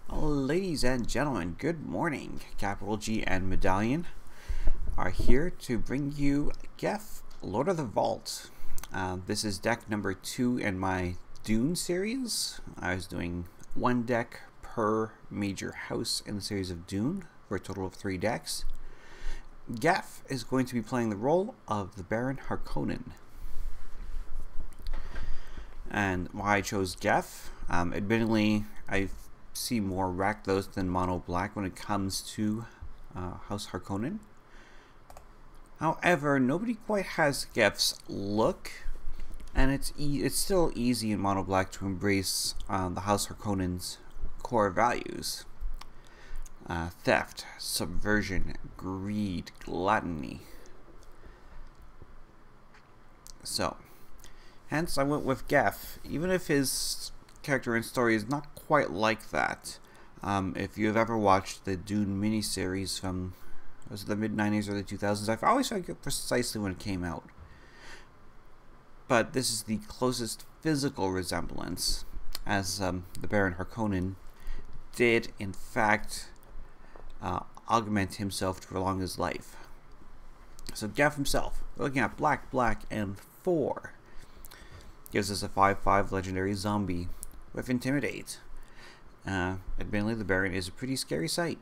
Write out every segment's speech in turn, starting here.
Ladies and gentlemen, good morning. Capital G and Medallion are here to bring you Geth, Lord of the Vault. This is deck number 2 in my Dune series. I was doing one deck per major house in the series of Dune for a total of 3 decks. Geth is going to be playing the role of the Baron Harkonnen. And why I chose Geth, admittedly, I see more Rakdos than mono black when it comes to House Harkonnen. However, nobody quite has Geth's look, and it's still easy in mono black to embrace the House Harkonnen's core values: theft, subversion, greed, gluttony. So, hence I went with Geth, even if his character and story is not quite like that. If you have ever watched the Dune miniseries from the mid-90s or the 2000s, I've always found it precisely when it came out. But this is the closest physical resemblance, as the Baron Harkonnen did, in fact, augment himself to prolong his life. So Geth himself, we're looking at black, black, and 4. Gives us a 5/5 legendary zombie with Intimidate. Admittedly, the Baron is a pretty scary sight.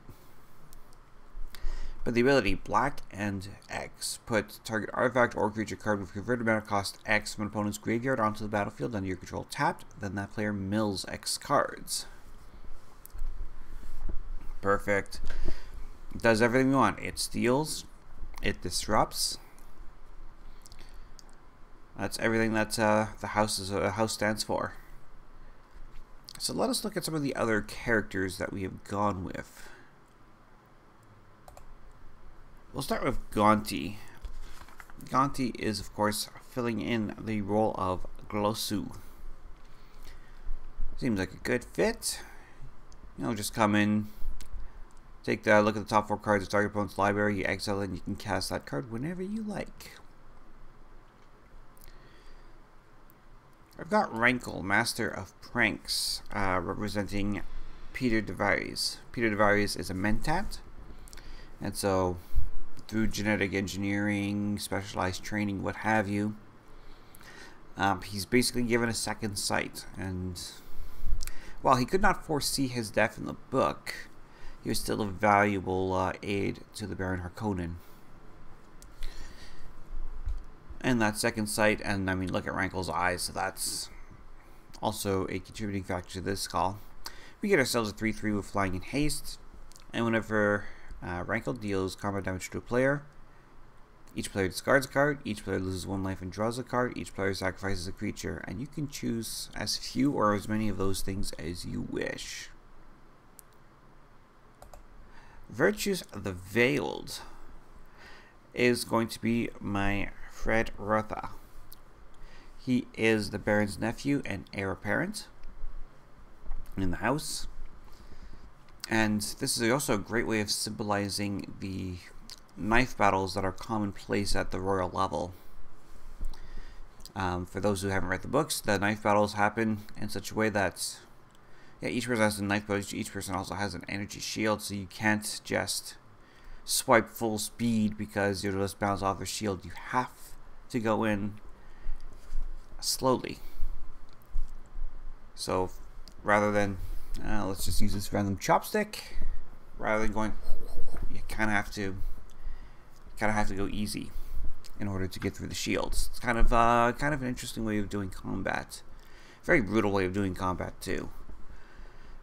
But the ability black and X, put target artifact or creature card with converted mana cost X from an opponent's graveyard onto the battlefield under your control tapped, then that player mills X cards. Perfect. It does everything we want. It steals, it disrupts. That's everything that the house stands for. So let us look at some of the other characters that we have gone with. We'll start with Gaunty. Gaunty is, of course, filling in the role of Glossu. Seems like a good fit. You know, just come in, take a look at the top 4 cards of target opponent's library, you exile it, and you can cast that card whenever you like. I've got Rankle, Master of Pranks, representing Peter de Vries. Peter de Vries is a mentat, and so through genetic engineering, specialized training, what have you, he's basically given a second sight. And while he could not foresee his death in the book, he was still a valuable aid to the Baron Harkonnen. And that second sight, and I mean, look at Rankle's eyes, so that's also a contributing factor to this call. We get ourselves a 3/3 with flying and haste, and whenever Rankle deals combat damage to a player, each player discards a card, each player loses 1 life and draws a card, each player sacrifices a creature, and you can choose as few or as many of those things as you wish. Virtues of the Veiled is going to be my Feyd-Rautha. He is the Baron's nephew and heir apparent in the house. And this is also a great way of symbolizing the knife battles that are commonplace at the royal level. For those who haven't read the books, the knife battles happen in such a way that each person has a knife, but each person also has an energy shield, so you can't just swipe full speed because you'll just bounce off the shield. You have to go in slowly. So rather than let's just use this random chopstick, rather than going, you kind of have to go easy in order to get through the shields. It's kind of an interesting way of doing combat. Very brutal way of doing combat too.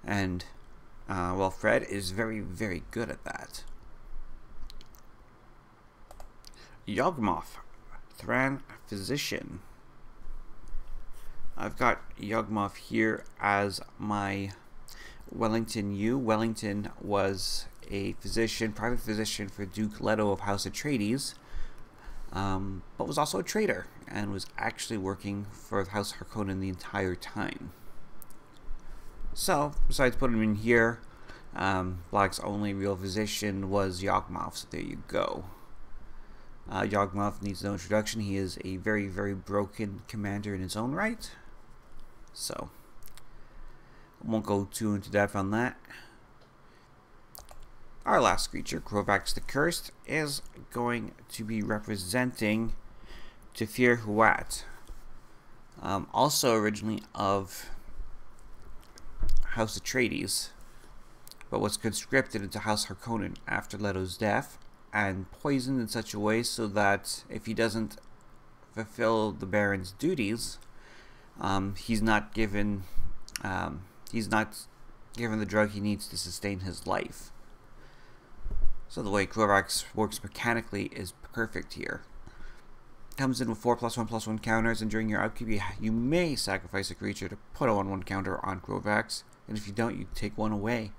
And well, Fred is very, very good at that. Yawgmoth, Thran, Physician. I've got Yawgmoth here as my Wellington Yueh. Wellington was a physician, private physician for Duke Leto of House Atreides, but was also a traitor and was actually working for House Harkonnen the entire time. So, besides putting him in here, Black's only real physician was Yawgmoth, so there you go. Yawgmoth needs no introduction. He is a very, very broken commander in his own right. So, I won't go too into depth on that. Our last creature, Crovax the Cursed, is going to be representing Thufir Hawat. Also originally of House Atreides, but was conscripted into House Harkonnen after Leto's death and poisoned in such a way so that if he doesn't fulfill the Baron's duties, he's not given the drug he needs to sustain his life. So the way Crovax works mechanically is perfect here. Comes in with 4+1/+1 counters, and during your upkeep you may sacrifice a creature to put a 1/1 counter on Crovax, and if you don't, you take one away.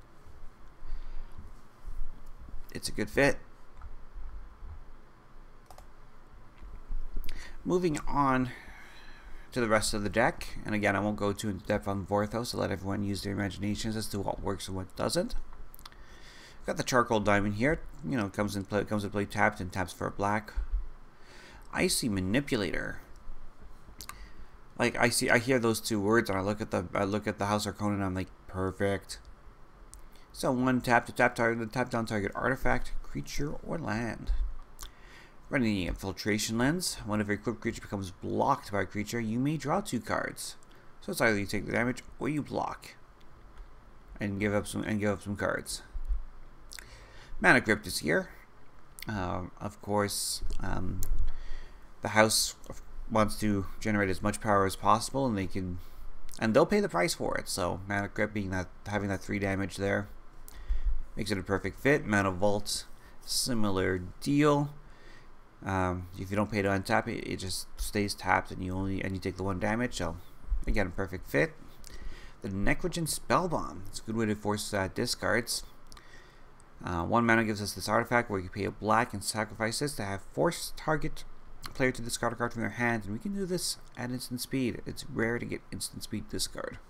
It's a good fit. Moving on to the rest of the deck, and again I won't go too in depth on Vorthos, so let everyone use their imaginations as to what works and what doesn't. Got the charcoal diamond here. You know, comes in play tapped and taps for a black. Icy Manipulator. Like I hear those two words and I look at the House Harkonnen and I'm like, perfect. So 1 tap to tap down target artifact, creature, or land. Running the Infiltration Lens. When a equipped creature becomes blocked by a creature, you may draw 2 cards. So it's either you take the damage or you block and give up some cards. Mana Crypt is here. Of course, the house wants to generate as much power as possible, and they'll pay the price for it. So Mana Crypt having that 3 damage there makes it a perfect fit. Mana Vault, similar deal. If you don't pay to untap it, it just stays tapped, and you take the 1 damage. So again, a perfect fit. The Necrogen Spellbomb. It's a good way to force discards. 1 mana gives us this artifact where you pay a black and sacrifice this to force target player to discard a card from their hand, and we can do this at instant speed. It's rare to get instant speed discard.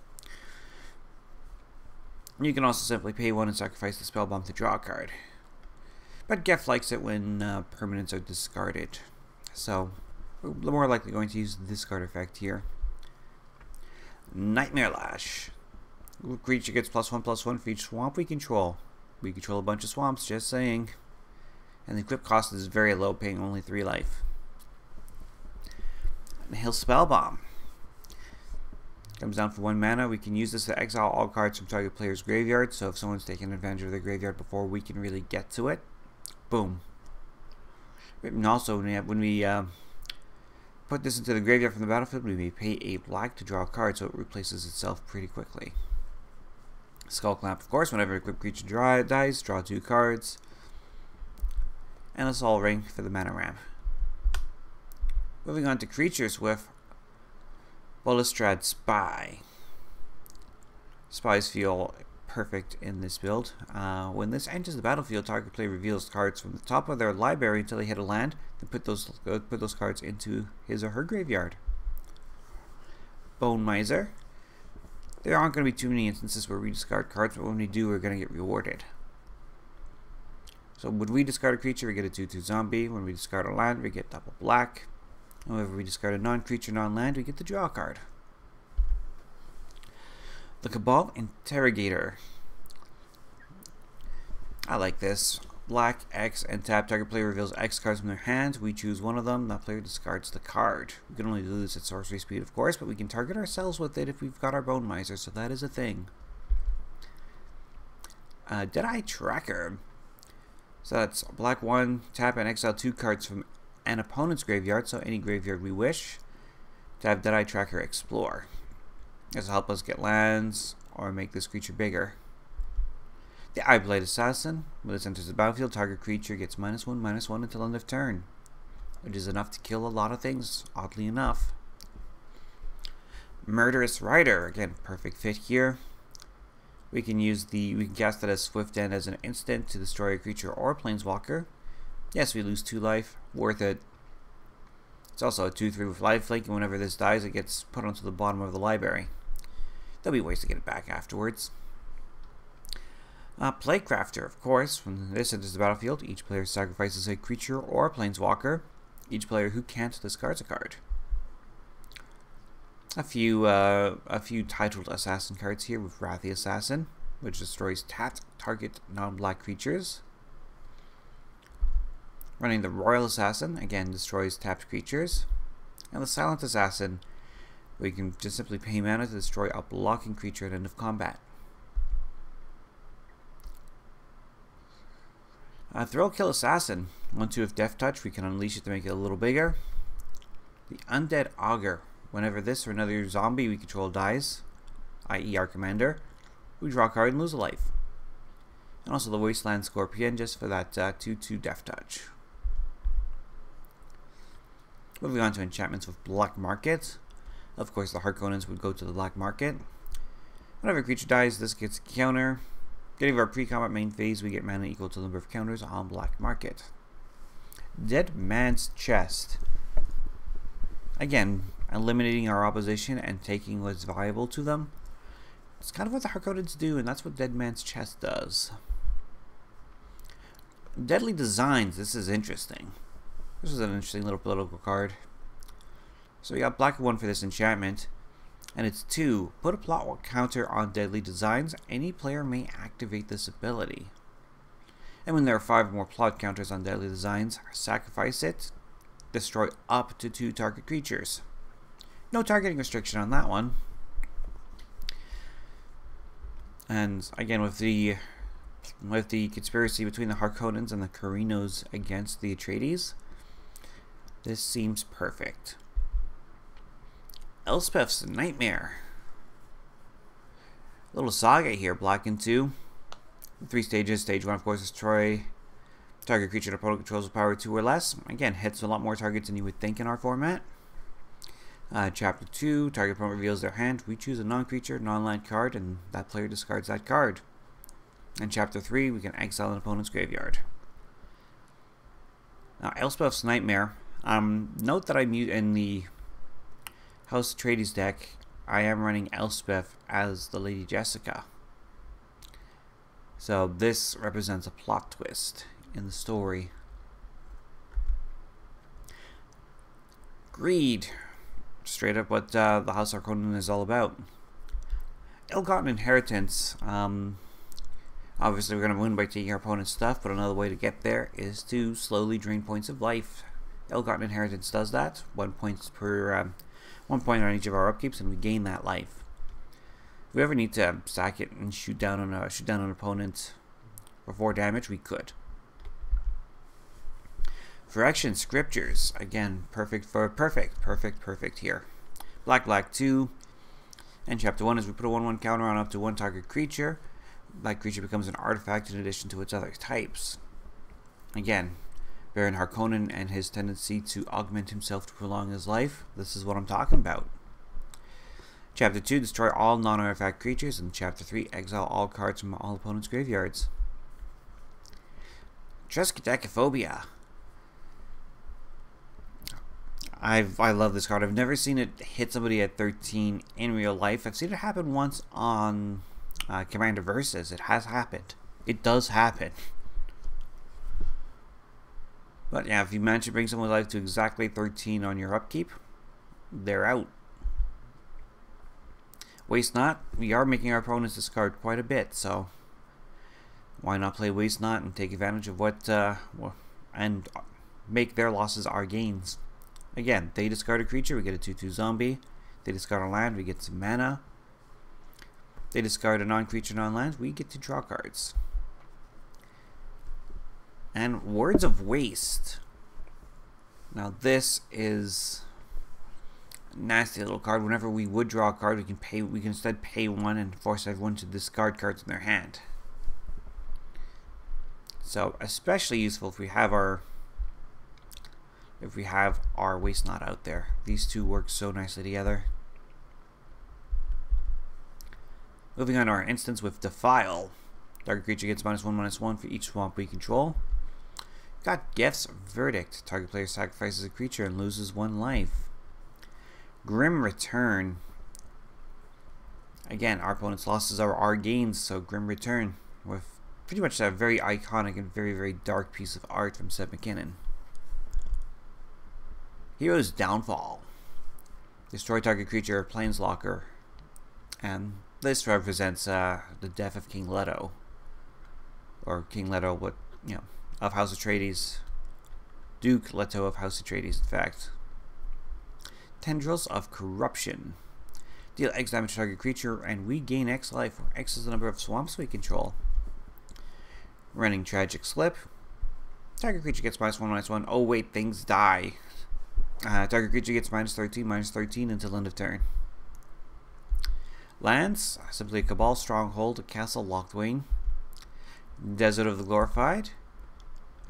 You can also simply pay 1 and sacrifice the Spellbomb to draw a card. But Geth likes it when permanents are discarded, so we're more likely going to use the discard effect here. Nightmare Lash. Creature gets +1/+1 for each swamp we control. We control a bunch of swamps, just saying. And the equip cost is very low, paying only 3 life. Nihil Spellbomb. Comes down for 1 mana. We can use this to exile all cards from target player's graveyard, so if someone's taking advantage of their graveyard before we can really get to it, boom. And also, when we put this into the graveyard from the battlefield, we may pay a black to draw a card, so it replaces itself pretty quickly. Skull Clamp, of course, whenever a equipped creature dies, draw 2 cards. And a Sol Ring for the mana ramp. Moving on to creatures with Bolistrad Spy. Spies feel perfect in this build. When this enters the battlefield, target player reveals cards from the top of their library until they hit a land, then put those cards into his or her graveyard. Bone Miser. There aren't going to be too many instances where we discard cards, but when we do, we're going to get rewarded. So when we discard a creature, we get a 2/2 zombie. When we discard a land, we get double black. Whenever we discard a non-creature, non-land, we get the draw card. The Cabal Interrogator. I like this. Black, X, and tap. Target player reveals X cards from their hand. We choose one of them. That player discards the card. We can only do this at sorcery speed, of course, but we can target ourselves with it if we've got our Bone Miser, so that is a thing. Deadeye Tracker. So that's black 1, tap and exile 2 cards from an opponent's graveyard, so any graveyard we wish, to have Deadeye Tracker explore. This will help us get lands or make this creature bigger. The Eyeblade Assassin. When this enters the battlefield, target creature gets -1/-1 until end of turn, which is enough to kill a lot of things, oddly enough. Murderous Rider. Again, perfect fit here. We can cast it as Swift End as an instant to destroy a creature or a planeswalker. Yes, we lose 2 life. Worth it. It's also a 2/3 with lifelink, and whenever this dies, it gets put onto the bottom of the library. There'll be ways to get it back afterwards. Playcrafter, of course. When this enters the battlefield, each player sacrifices a creature or a planeswalker. Each player who can't discards a card. A few titled assassin cards here with Wrath the Assassin. which destroys tapped target non-black creatures. Running the Royal Assassin, again destroys tapped creatures. And the Silent Assassin, where you can just simply pay mana to destroy a blocking creature at end of combat. Thrill Kill Assassin, 1/2 with Death Touch, we can unleash it to make it a little bigger. The Undead Augur, whenever this or another zombie we control dies, i.e. our commander, we draw a card and lose a life. And also the Wasteland Scorpion, just for that 2/2 Death Touch. Moving on to enchantments with Black Market. Of course, the Harkonnens would go to the Black Market. Whenever a creature dies, this gets a counter. Getting our pre-combat main phase, we get mana equal to the number of counters on Black Market. Dead Man's Chest. Again, eliminating our opposition and taking what's valuable to them. It's kind of what the Harkonnens do, and that's what Dead Man's Chest does. Deadly Designs. This is interesting. This is an interesting little political card. So we got black 1 for this enchantment. And it's 2. Put a plot counter on Deadly Designs. Any player may activate this ability. And when there are 5 or more plot counters on Deadly Designs, sacrifice it. Destroy up to 2 target creatures. No targeting restriction on that one. And again, with the conspiracy between the Harkonnens and the Carinos against the Atreides, this seems perfect. Elspeth's Nightmare. Little saga here, black and 2. 3 stages. Stage 1, of course, destroy target creature an opponent controls with power 2 or less. Again, hits a lot more targets than you would think in our format. Chapter 2, target opponent reveals their hand. We choose a non-creature, non-land card, and that player discards that card. And Chapter 3, we can exile an opponent's graveyard. Now, Elspeth's Nightmare. Note that I'm in the House Atreides deck. I am running Elspeth as the Lady Jessica. So this represents a plot twist in the story. Greed. Straight up what the House Harkonnen is all about. Ill-gotten inheritance. Obviously we're going to win by taking our opponent's stuff, but another way to get there is to slowly drain points of life. Ill-gotten inheritance does that. 1 point per 1 point on each of our upkeeps, and we gain that life. If we ever need to sack it and shoot down an opponent for 4 damage, we could. For action, Scriptures. Again, perfect here. Black 2. And Chapter 1 is we put a 1/1 counter on up to 1 target creature. That creature becomes an artifact in addition to its other types. Again, Baron Harkonnen and his tendency to augment himself to prolong his life. This is what I'm talking about. Chapter 2, destroy all non-artifact creatures. And Chapter 3, exile all cards from all opponents' graveyards. Triskaidekaphobia. I love this card. I've never seen it hit somebody at 13 in real life. I've seen it happen once on Commander Versus. It has happened. It does happen. But yeah, if you manage to bring someone's life to exactly 13 on your upkeep, they're out. Waste Not. We are making our opponents discard quite a bit, so why not play Waste Not and take advantage of what and make their losses our gains. Again, they discard a creature, we get a 2/2 zombie. They discard a land, we get some mana. They discard a non-creature, non-land, we get to draw cards. And Words of Waste. Now this is a nasty little card. Whenever we would draw a card, we can instead pay 1 and force everyone to discard cards in their hand. So especially useful if we have our Waste Not out there. These two work so nicely together. Moving on to our instance with Defile. Target creature gets -1/-1 for each swamp we control. Got Geth's Verdict. Target player sacrifices a creature and loses 1 life. Grim Return. Again, our opponent's losses are our gains, so Grim Return with pretty much a very iconic and very, very dark piece of art from Seth MacKinnon. Hero's Downfall. Destroy target creature or planeswalker, and This represents the death of King Leto. Or King Leto, what, you know, of House Atreides. Duke Leto of House Atreides, in fact. Tendrils of Corruption. Deal X damage to target creature, and we gain X life, where X is the number of swamps we control. Running Tragic Slip. Target creature gets -1/-1. Oh wait, things die. Target creature gets -13/-13 until end of turn. Lands, simply a Cabal Stronghold, a Castle Locthwain, Desert of the Glorified,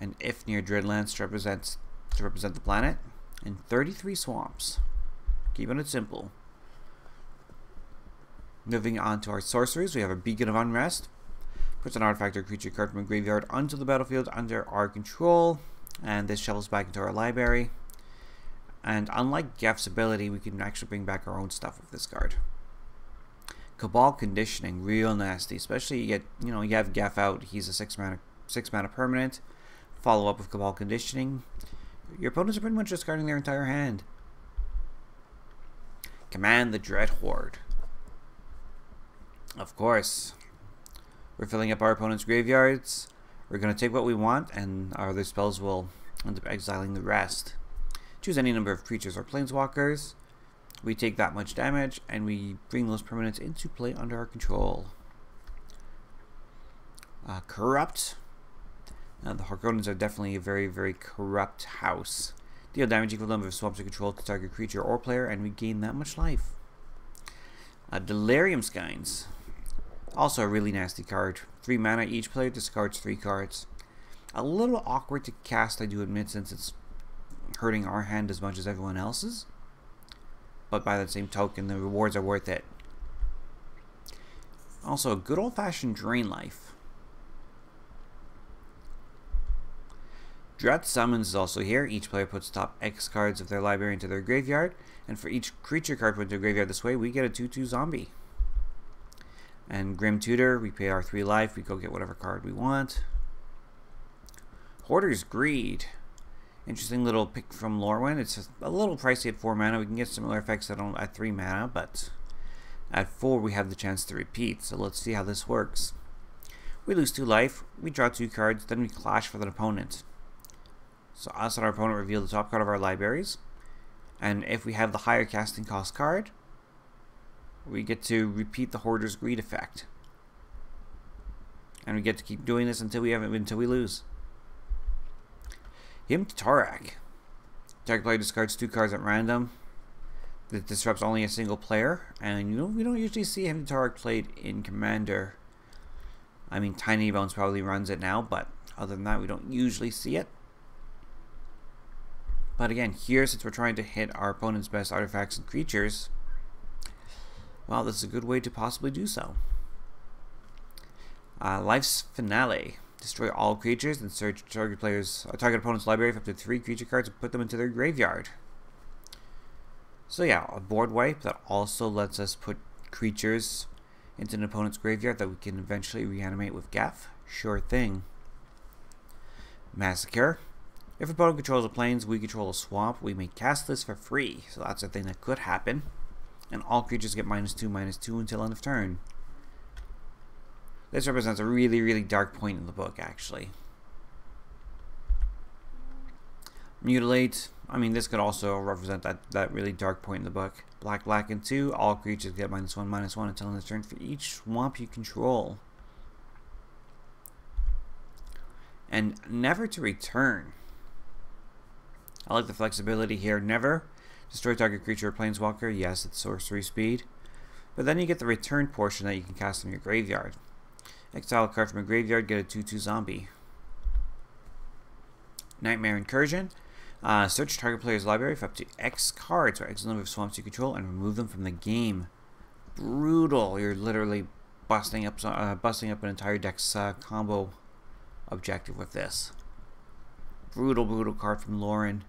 and if near Dreadlands to represent the planet, and 33 swamps. Keeping it simple. Moving on to our sorceries, we have a Beacon of Unrest. Puts an artifact or creature card from a graveyard onto the battlefield under our control, and this shovels back into our library. And unlike Geth's ability, we can actually bring back our own stuff with this card. Cabal Conditioning, real nasty, especially you have Geth out. He's a 6-mana permanent. Follow up with Cabal Conditioning. Your opponents are pretty much discarding their entire hand. Command the Dread Horde. Of course, we're filling up our opponent's graveyards. We're going to take what we want, and our other spells will end up exiling the rest. Choose any number of creatures or planeswalkers. We take that much damage, and we bring those permanents into play under our control. Corrupt. Now, the Harkonnens are definitely a very, very corrupt house. Deal damage equal to the number of swamps you control to target creature or player, and we gain that much life. Delirium Skynes. Also a really nasty card. 3 mana, each player discards 3 cards. A little awkward to cast, I do admit, since it's hurting our hand as much as everyone else's. But by the same token, the rewards are worth it. Also, a good old-fashioned Drain Life. Dread Summons is also here. Each player puts top X cards of their library into their graveyard. And for each creature card put into a graveyard this way, we get a 2/2 zombie. And Grim Tutor, we pay our 3 life, we go get whatever card we want. Hoarder's Greed. Interesting little pick from Lorwyn. It's just a little pricey at 4 mana. We can get similar effects at 3 mana, but at 4 we have the chance to repeat. So let's see how this works. We lose 2 life, we draw 2 cards, then we clash with an opponent. So us and our opponent reveal the top card of our libraries. And if we have the higher casting cost card, we get to repeat the Hoarder's Greed effect. And we get to keep doing this until we lose. Hymn to Torak. Target player discards 2 cards at random. That disrupts only a single player. And we don't usually see Hymn to Torak played in Commander. I mean, Tiny Bones probably runs it now, but other than that, we don't usually see it. But again, here, since we're trying to hit our opponent's best artifacts and creatures, well, this is a good way to possibly do so. Life's Finale. Destroy all creatures and search target opponent's library for up to 3 creature cards and put them into their graveyard. So yeah, a board wipe that also lets us put creatures into an opponent's graveyard that we can eventually reanimate with Geth. Sure thing. Massacre. If opponent controls a plains, we control a swamp, we may cast this for free. So that's a thing that could happen. And all creatures get -2/-2 until end of turn. This represents a really, really dark point in the book, actually. Mutilate. I mean, this could also represent that really dark point in the book. Black, and 2. All creatures get -1/-1 until end of turn for each swamp you control. And never to return. I like the flexibility here. Never. Destroy target creature or planeswalker. Yes, it's sorcery speed. But then you get the return portion that you can cast in your graveyard. Exile a card from a graveyard, get a 2/2 zombie. Nightmare Incursion. Search target player's library for up to X cards or X number of swamps you control and remove them from the game. Brutal. You're literally busting up an entire deck's combo objective with this. Brutal card from Lauren.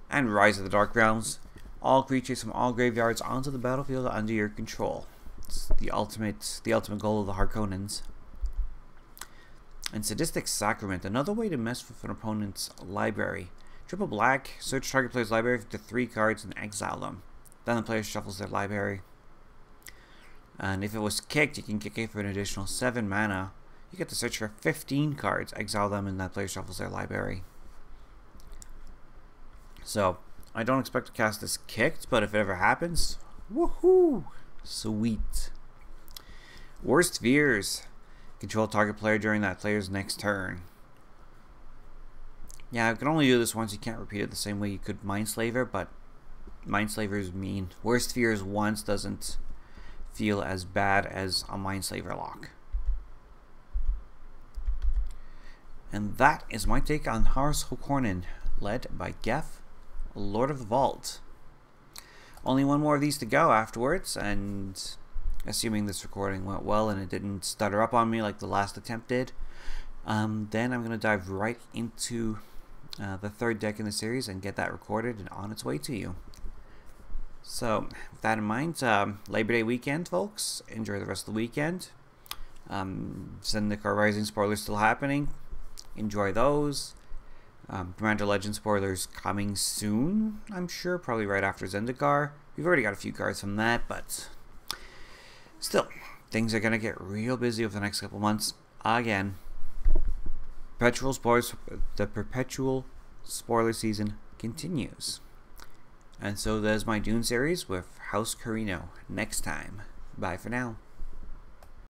And Rise of the Dark Realms. All creatures from all graveyards onto the battlefield under your control. It's the ultimate goal of the Harkonnens. And Sadistic Sacrament, another way to mess with an opponent's library. Triple black, search target player's library for 3 cards and exile them. Then the player shuffles their library. And if it was kicked, you can kick it for an additional 7 mana. You get to search for 15 cards, exile them, and that player shuffles their library. So, I don't expect to cast this kicked, but if it ever happens, woohoo! Sweet. Worst Fears. Control target player during that player's next turn. Yeah, I can only do this once. You can't repeat it the same way you could Mindslaver, but Mindslavers mean Worst Fears once doesn't feel as bad as a Mindslaver lock. And that is my take on House Harkonnen, led by Geth, Lord of the Vault. Only one more of these to go afterwards, and assuming this recording went well and it didn't stutter up on me like the last attempt did, then I'm going to dive right into the third deck in the series and get that recorded and on its way to you. So, with that in mind, Labor Day weekend, folks. Enjoy the rest of the weekend. Zendikar Rising spoilers still happening. Enjoy those. Commander Legend spoilers coming soon, I'm sure. Probably right after Zendikar. We've already got a few cards from that, but still, things are going to get real busy over the next couple months. Again, the perpetual spoiler season continues. And so does my Dune series with House Harkonnen next time. Bye for now.